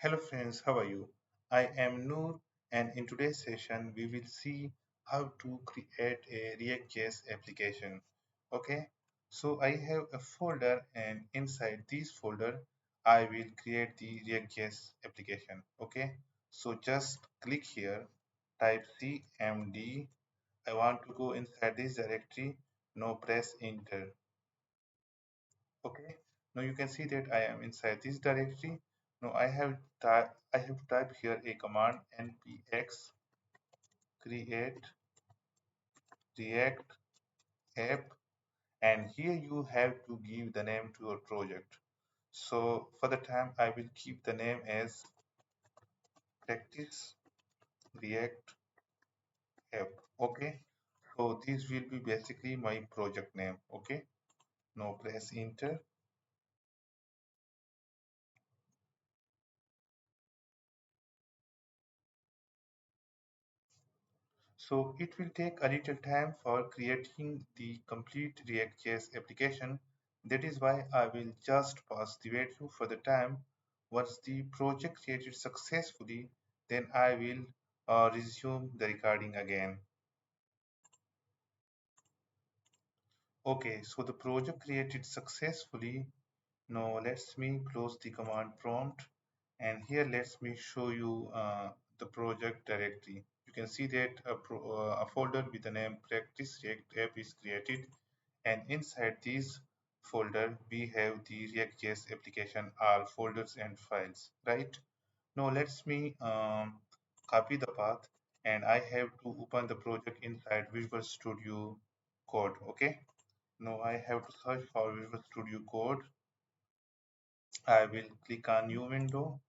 Hello friends, how are you? I am Noor, and in today's session we will see how to create a React.js application. Okay, so I have a folder, and inside this folder I will create the React.js application. Okay, so just click here, type cmd. I want to go inside this directory. Now press enter. Okay, now you can see that I am inside this directory. Now I have to type here a command npx create react app, and here you have to give the name to your project. So for the time I will keep the name as practice react app. Okay, so this will be basically my project name. Okay, now press enter. So it will take a little time for creating the complete React.js application. That is why I will just pause the video for the time. Once the project created successfully, then I will resume the recording again. Okay, so the project created successfully. Now let's me close the command prompt, and here let's me show you the project directory. You can see that a folder with the name practice react app is created, and inside this folder we have the React.js application, all folders and files, right? Now let's me copy the path, and I have to open the project inside Visual Studio Code. Okay, now I have to search for Visual Studio Code. I will click on new window,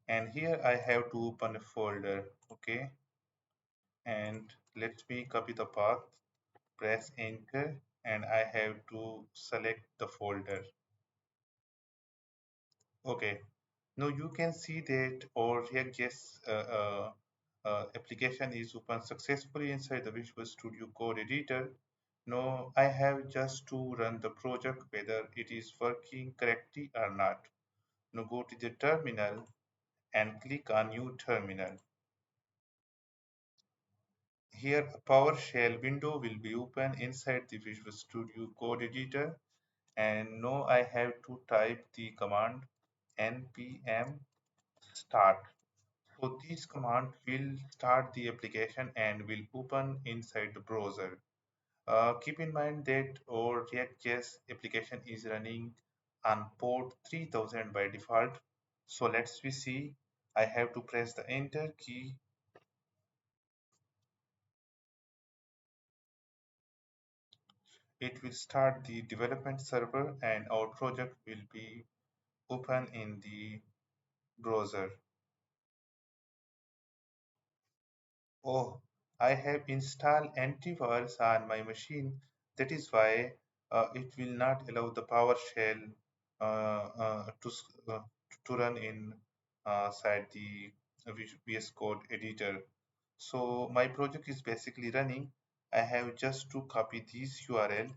and here I have to open a folder. Okay, and let me copy the path, press enter, and I have to select the folder. Okay, now you can see that our React.js application is open successfully inside the Visual Studio Code editor. Now I have just to run the project whether it is working correctly or not. Now go to the terminal and click on new terminal. Here a PowerShell window will be open inside the Visual Studio Code editor, and now I have to type the command npm start. So this command will start the application and will open inside the browser. Keep in mind that our React.js application is running on port 3000 by default. So let's we see. I have to press the enter key. It will start the development server, and our project will be open in the browser. Oh, I have installed antivirus on my machine. That is why it will not allow the PowerShell to run in side the VS Code editor. So my project is basically running. I have just to copy this URL,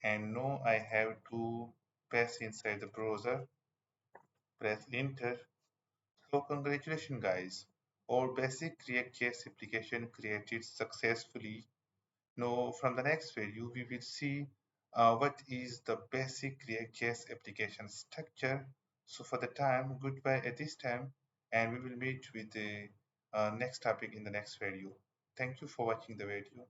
and now I have to paste inside the browser, press enter. So congratulations guys, our basic React.js application created successfully. Now from the next video we will see what is the basic React.js application structure. So for the time, goodbye at this time, and we will meet with the next topic in the next video. Thank you for watching the video.